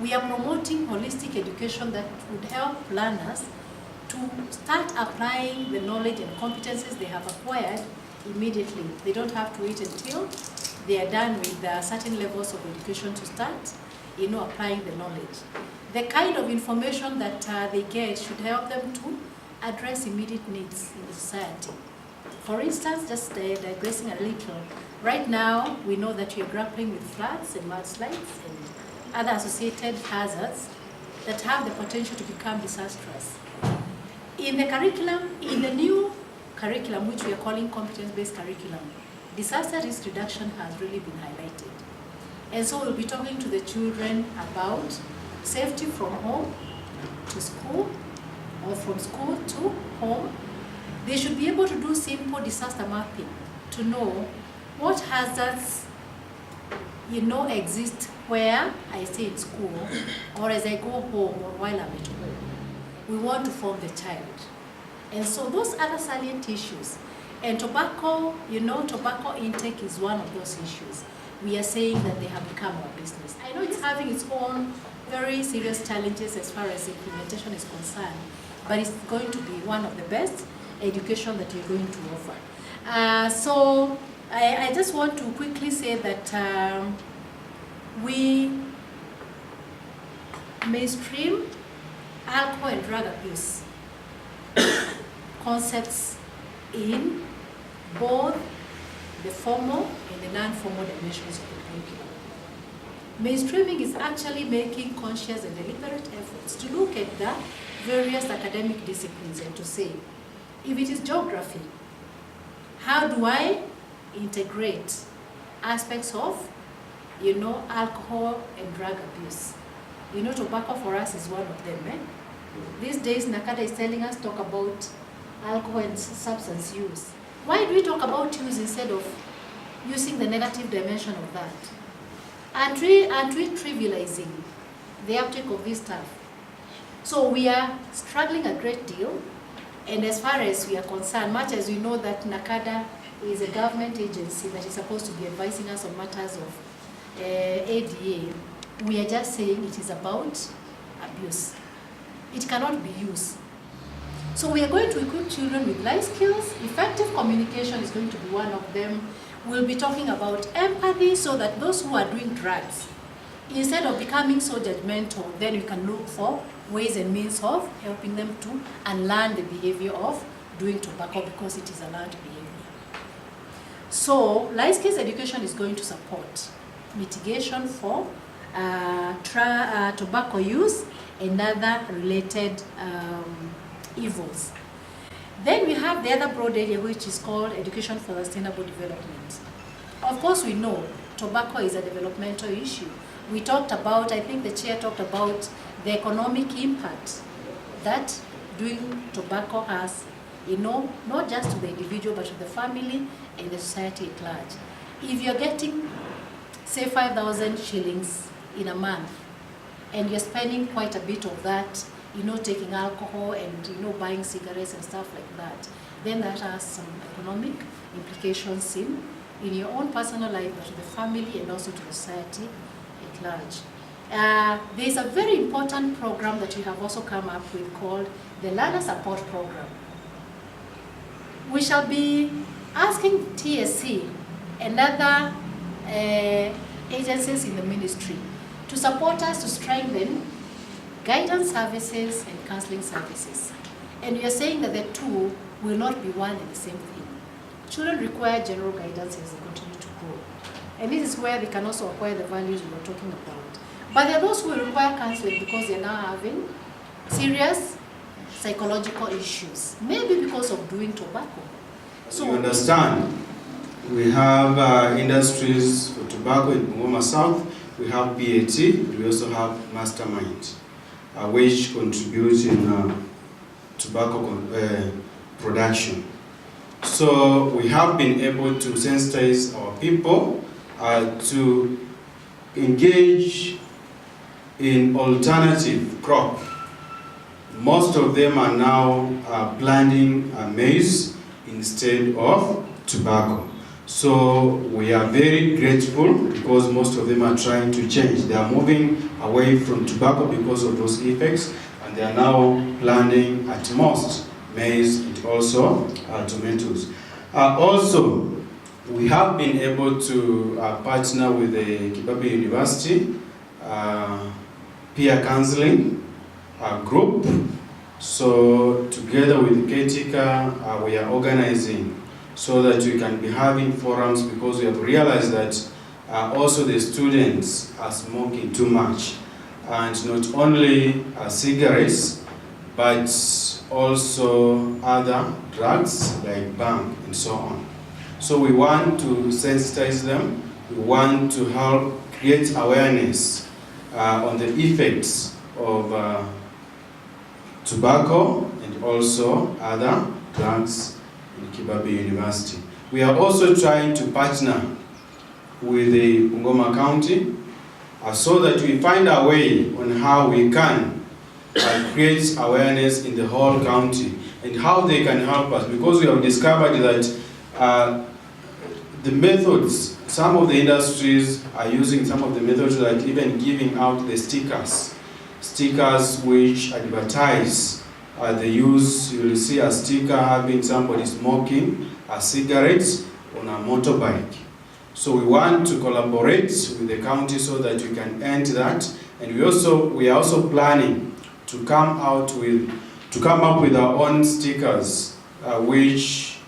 we are promoting holistic education that would help learners to start applying the knowledge and competencies they have acquired immediately. They don't have to wait until they are done with certain levels of education to start, applying the knowledge. The kind of information that they get should help them to address immediate needs in the society. For instance, just digressing a little, right now we know that we are grappling with floods and mudslides and other associated hazards that have the potential to become disastrous. In the curriculum, in the new curriculum, which we are calling competence-based curriculum, disaster risk reduction has really been highlighted. And so we'll be talking to the children about safety from home to school, or from school to home. They should be able to do simple disaster mapping to know what hazards exist where I stay in school or as I go home or while I'm at home. We want to form the child. And so those other salient issues, and tobacco, tobacco intake is one of those issues. We are saying that they have become our business. I know it's having its own very serious challenges as far as implementation is concerned, but it's going to be one of the best education that you're going to offer. So I just want to quickly say that we mainstream alcohol and drug abuse concepts in both the formal and the non-formal dimensions of the curriculum. Mainstreaming is actually making conscious and deliberate efforts to look at the various academic disciplines and to say, if it is geography, how do I integrate aspects of, alcohol and drug abuse? Tobacco for us is one of them. These days, Nakada is telling us talk about alcohol and substance use. Why do we talk about use instead of using the negative dimension of that? Aren't we trivializing the uptake of this stuff? So we are struggling a great deal, and as far as we are concerned, much as we know that NACADA is a government agency that is supposed to be advising us on matters of ADA, we are just saying it is about abuse. It cannot be used. So we are going to equip children with life skills. Effective communication is going to be one of them. We'll be talking about empathy so that those who are doing drugs, instead of becoming so judgmental, then you can look for ways and means of helping them to unlearn the behavior of doing tobacco, because it is a learned behavior. So life skills education is going to support mitigation for tobacco use and other related evils. Then we have the other broad area, which is called education for sustainable development. Of course, we know tobacco is a developmental issue. We talked about, I think the chair talked about the economic impact that doing tobacco has, not just to the individual, but to the family and the society at large. If you're getting, say, 5,000 shillings in a month, and you're spending quite a bit of that, taking alcohol and, buying cigarettes and stuff like that, then that has some economic implications in your own personal life, but to the family and also to the society at large. There's a very important program that we have also come up with called the Learner Support Program. We shall be asking TSC and other agencies in the ministry to support us to strengthen guidance services and counseling services. And we are saying that the two will not be one and the same thing. Children require general guidance as they continue to grow. And this is where they can also acquire the values we were talking about. But there are those who require counseling because they're now having serious psychological issues, maybe because of doing tobacco. So you understand, we have industries for tobacco in Bungoma South, we have BAT, we also have Mastermind, which contribute in tobacco production. So we have been able to sensitize our people to engage in alternative crop. Most of them are now planting maize instead of tobacco. So we are very grateful because most of them are trying to change. They are moving away from tobacco because of those effects, and they are now planting at most maize and also tomatoes. Also, we have been able to partner with the Kibabe University peer counseling group. So together with KETCA, we are organizing so that we can be having forums, because we have realized that also the students are smoking too much, and not only cigarettes, but also other drugs like bang and so on. So we want to sensitize them. We want to help create awareness on the effects of tobacco and also other drugs in Kibabe University. We are also trying to partner with the Bungoma County so that we find a way on how we can create awareness in the whole county and how they can help us, because we have discovered that the methods, some of the industries are using some of the methods, like even giving out the stickers which advertise the use. You will see a sticker having somebody smoking a cigarette on a motorbike. So we want to collaborate with the county so that we can end that, and we are also planning to come up with our own stickers which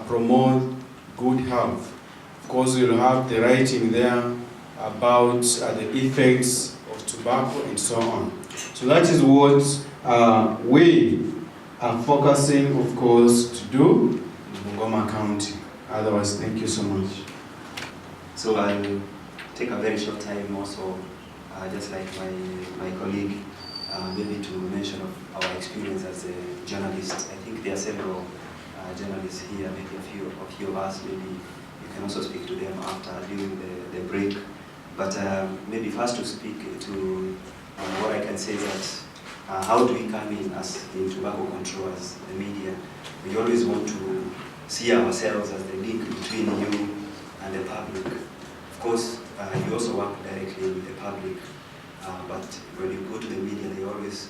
promote good health. Of course, we'll have the writing there about the effects of tobacco and so on. So that is what we are focusing, of course, to do in Bungoma County. Otherwise, thank you so much. So I'll take a very short time also, just like my colleague, maybe to mention of our experience as a journalist. I think there are several journalists here, maybe a few of us, maybe you can also speak to them after, during the break. But maybe first to speak to what I can say is that how do we come in as in tobacco control, as the media? We always want to see ourselves as the link between you and the public. Of course, you also work directly with the public, but when you go to the media, we always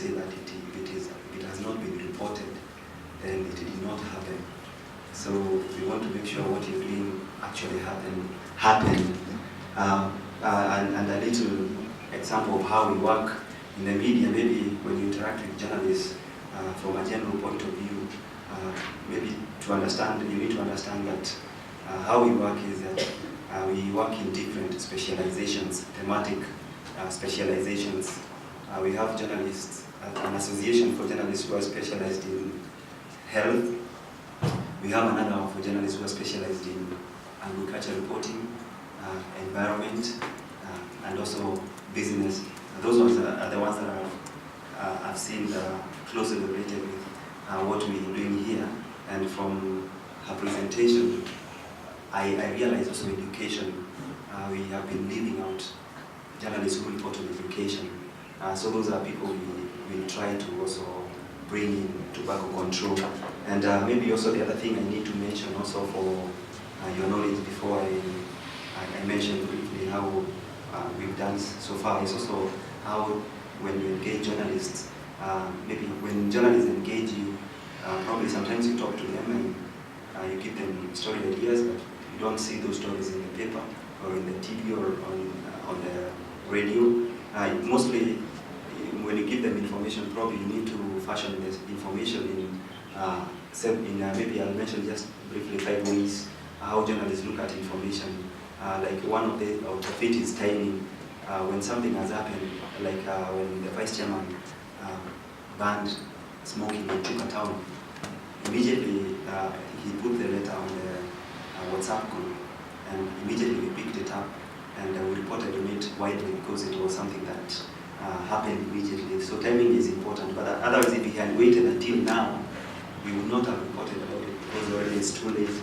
say that if it has not been reported, then it did not happen. So we want to make sure what you're doing actually happened. And a little example of how we work in the media, maybe when you interact with journalists from a general point of view, maybe to understand, you need to understand that how we work is that we work in different specializations, thematic specializations. We have journalists, an association for journalists who are specialized in health. We have another one for journalists who are specialized in agriculture reporting, environment, and also business. Those ones are the ones that I've seen closely related with what we are doing here. And from her presentation, I realized also education. We have been leaving out journalists who report on education. So those are people we try to also bring in tobacco control. And maybe also the other thing I need to mention also for your knowledge before I mention briefly how we've done so far is also how when you engage journalists, maybe when journalists engage you, probably sometimes you talk to them and you give them story ideas, but you don't see those stories in the paper or in the TV or on the radio. Mostly when you give them information, probably you need to fashion this information in maybe I'll mention just briefly 5 ways how journalists look at information. Like one of it is timing. When something has happened, like when the vice chairman banned smoking in Chuka town, immediately he put the letter on the WhatsApp group, and immediately we picked it up and we reported on it widely because it was something that happened immediately. So timing is important, but otherwise if we had waited until now, we would not have reported about it because already it's too late.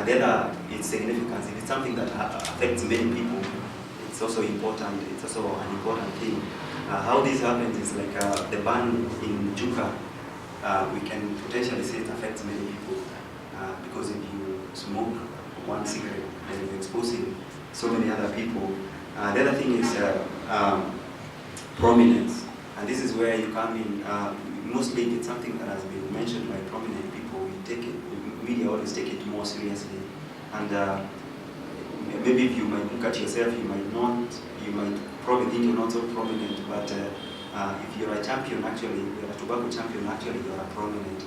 The other, its significance, if it's something that affects many people, it's also important, it's also an important thing. How this happens is like the ban in Chuka, we can potentially say it affects many people because if you smoke one cigarette and you're exposing so many other people. The other thing is prominence, and this is where you come in. Mostly it's something that has been mentioned by prominent people. We take it, media always take it more seriously, and maybe if you might look at yourself, you might probably think you're not so prominent, but if you're a champion, actually, you're a tobacco champion, actually you're a prominent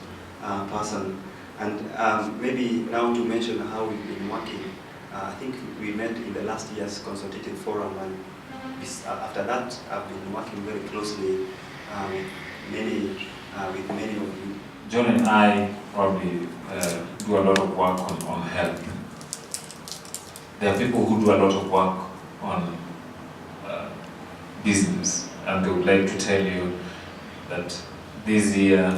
person. And maybe now to mention how we've been working, I think we met in the last year's consultative forum, and after that I've been working very closely with many of you. John and I probably do a lot of work on health. There are people who do a lot of work on business, and they would like to tell you that this year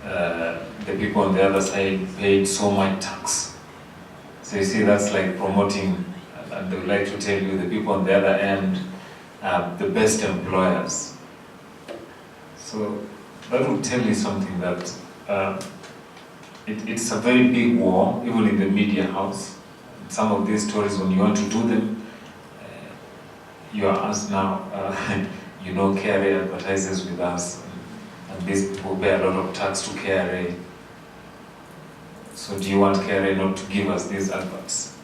the people on the other side paid so much tax. So you see, that's like promoting, and they would like to tell you the people on the other end are the best employers. So that would tell you something, that it's a very big war, even in the media house. Some of these stories, when you want to do them, you are asked now, you know, KRA advertises with us, and these people pay a lot of tax to KRA. So do you want KRA not to give us these adverts?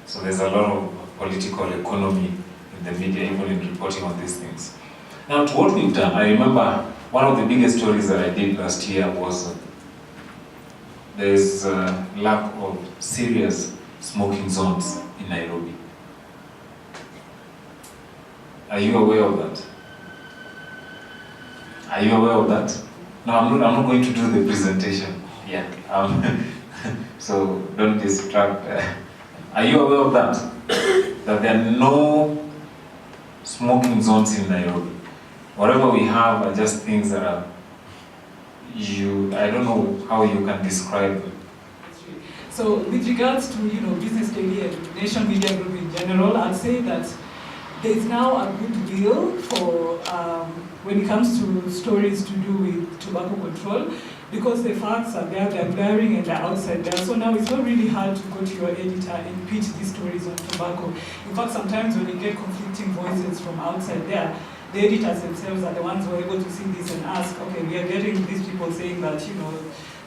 So there's a lot of political economy in the media, even in reporting on these things. Now, to what we've done, I remember one of the biggest stories that I did last year was there's a lack of serious smoking zones in Nairobi. Are you aware of that? Are you aware of that? No, I'm not going to do the presentation. Yeah. So don't distract. Are you aware of that? That there are no smoking zones in Nairobi. Whatever we have are just things that are, I don't know how you can describe them. So with regards to, Business Daily and Nation Media Group in general, I'd say that there is now a good will for when it comes to stories to do with tobacco control, because the facts are there, they're glaring and they're outside there. So now it's not really hard to go to your editor and pitch these stories on tobacco. In fact, sometimes when you get conflicting voices from outside there, the editors themselves are the ones who are able to see this and ask, okay, we are getting these people saying that,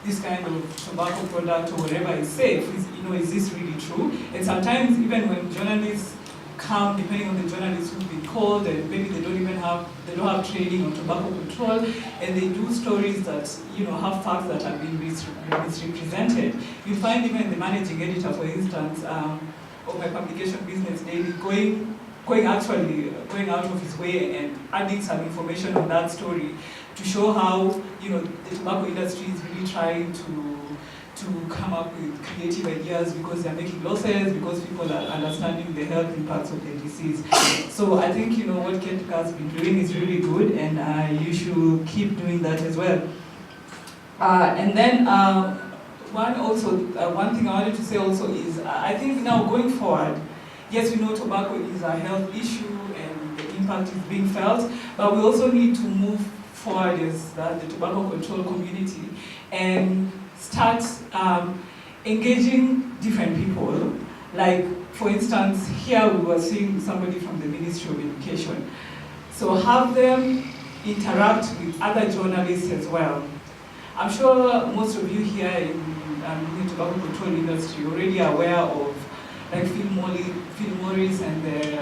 this kind of tobacco product or whatever is safe. Is this really true? And sometimes even when journalists come, depending on the journalists who've been called, and maybe they don't have training on tobacco control, and they do stories that have facts that have been misrepresented. You find even the managing editor, for instance, of my publication Business Daily, going out of his way and adding some information on that story to show how the tobacco industry is really trying to come up with creative ideas because they're making losses, because people are understanding the health impacts of the disease. So I think what KETCA has been doing is really good, and you should keep doing that as well. And then one thing I wanted to say also is I think now going forward, yes, we know tobacco is a health issue and the impact is being felt, but we also need to move forward as the tobacco control community and start engaging different people. Like, for instance, here we were seeing somebody from the Ministry of Education. So have them interact with other journalists as well. I'm sure most of you here in the tobacco control industry already are aware of like Phil Morris and the,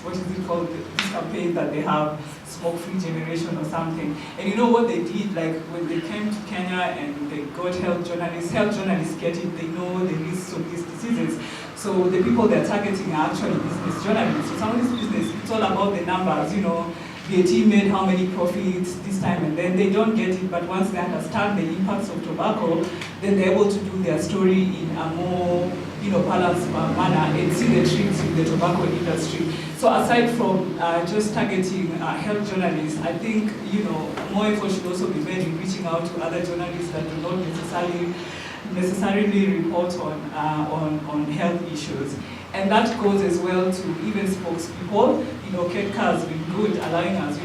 what is it called, this campaign that they have, Smoke-Free Generation or something. And you know what they did, like when they came to Kenya and they got health journalists get it, they know the risks of these diseases. So the people they're targeting are actually business journalists. So some of this business, it's all about the numbers, VAT made how many profits this time, and then they don't get it, but once they understand the impacts of tobacco, then they're able to do their story in a more balanced manner and see the trends in the tobacco industry. So aside from just targeting health journalists, I think more effort should also be made in reaching out to other journalists that do not necessarily necessarily report on health issues. And that goes as well to even spokespeople. KETCA has been good, allowing us, to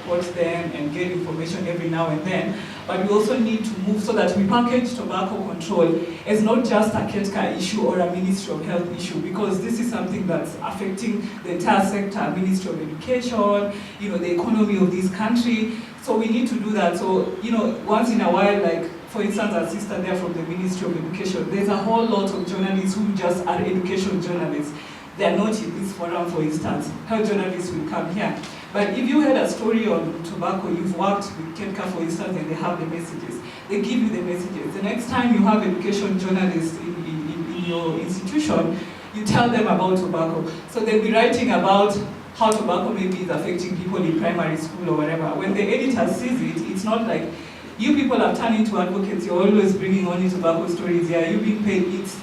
quote them and get information every now and then. But we also need to move so that we package tobacco control as not just a KETCA issue or a Ministry of Health issue, because this is something that's affecting the entire sector, Ministry of Education, the economy of this country. So we need to do that. So, once in a while, like, for instance, our sister there from the Ministry of Education, there's a whole lot of journalists who just are education journalists. They are not in this forum, for instance. Health journalists will come here. But if you had a story on tobacco, you've worked with KETCA, for instance, and they have the messages. They give you the messages. The next time you have education journalists in your institution, you tell them about tobacco. So they'll be writing about how tobacco maybe is affecting people in primary school or whatever. When the editor sees it, it's not like, you people have turned into advocates, you're always bringing only tobacco stories here, you're being paid. It's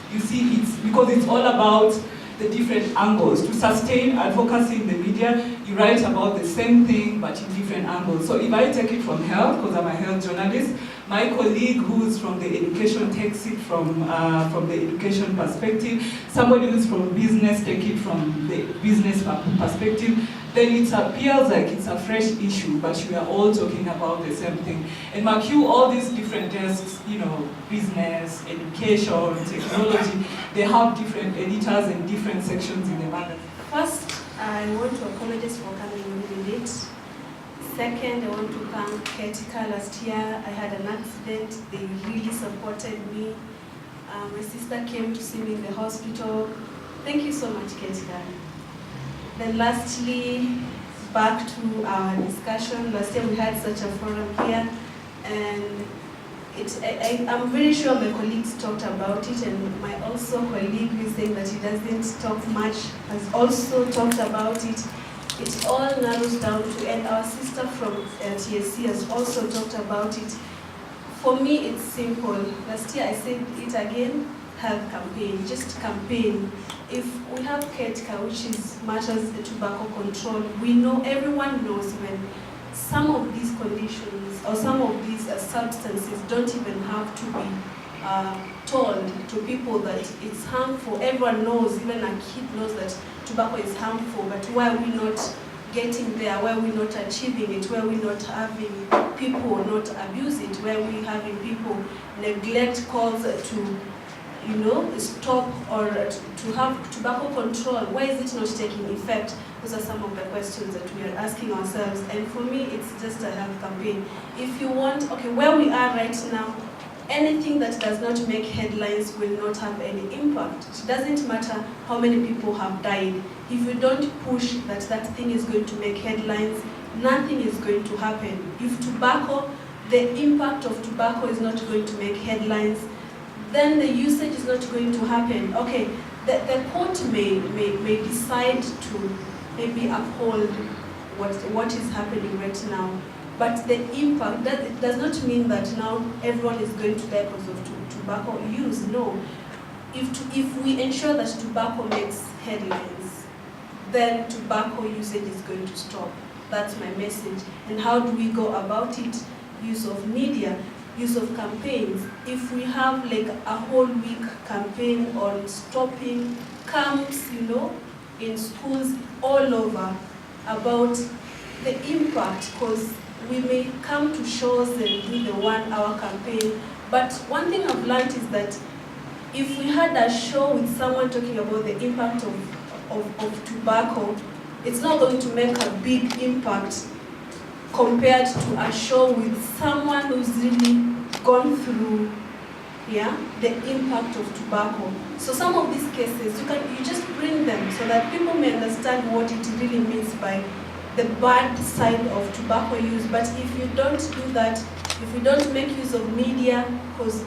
because it's all about the different angles. To sustain advocacy in the media, you write about the same thing but in different angles. So if I take it from health, because I'm a health journalist, my colleague who's from the education takes it from the education perspective, somebody who's from business take it from the business perspective, then it appears like it's a fresh issue, but we are all talking about the same thing. And Mark, all these different desks, business, education, technology, they have different editors and different sections in the magazine. First, I want to apologize for coming really late. Second, I want to thank KETCA. Last year, I had an accident. They really supported me. My sister came to see me in the hospital. Thank you so much, KETCA. Then lastly, back to our discussion. Last year we had such a forum here, and I'm very sure my colleagues talked about it, and my also colleague who is saying that he doesn't talk much has also talked about it. It all narrows down to, and our sister from TSC has also talked about it. For me, it's simple. Last year I said it again, health campaign, just campaign. If we have KETCA, which is matters the tobacco control, we know, everyone knows when some of these conditions or some of these substances don't even have to be told to people that it's harmful. Everyone knows, even a kid knows that tobacco is harmful, but why are we not getting there? Why are we not achieving it? Why are we not having people not abuse it? Why are we having people neglect calls to stop or to have tobacco control? Why is it not taking effect? Those are some of the questions that we are asking ourselves. And for me, it's just a health campaign. If you want, where we are right now, anything that does not make headlines will not have any impact. It doesn't matter how many people have died. If you don't push that thing is going to make headlines, nothing is going to happen. If tobacco, the impact of tobacco is not going to make headlines, then the usage is not going to happen. Okay, the court may decide to maybe uphold what is happening right now, but the impact, it does not mean that now everyone is going to die because of tobacco use. No. If we ensure that tobacco makes headlines, then tobacco usage is going to stop. That's my message. And how do we go about it? Use of media, use of campaigns. If we have like a whole week campaign on stopping camps, in schools all over about the impact, because we may come to shows and do the 1 hour campaign, but one thing I've learned is that if we had a show with someone talking about the impact of tobacco, it's not going to make a big impact compared to a show with someone who's really gone through the impact of tobacco. So some of these cases, you just bring them so that people may understand what it really means by the bad side of tobacco use. But if you don't do that, if you don't make use of media, because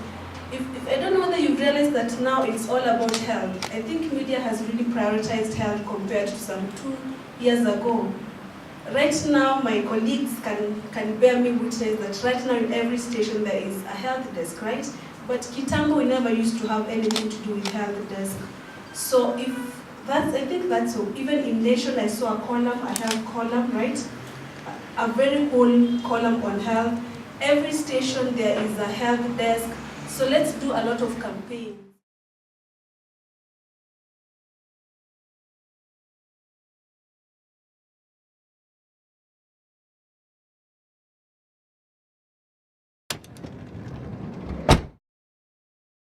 if I don't know whether you realize that now it's all about health. I think media has really prioritized health compared to some 2 years ago. Right now, my colleagues can bear me witness that right now in every station there is a health desk, right? But Kitambo, we never used to have anything to do with health desk. So I think that's so. Even in Nation, I saw a health column, right? A very whole column on health. Every station there is a health desk. So let's do a lot of campaigns.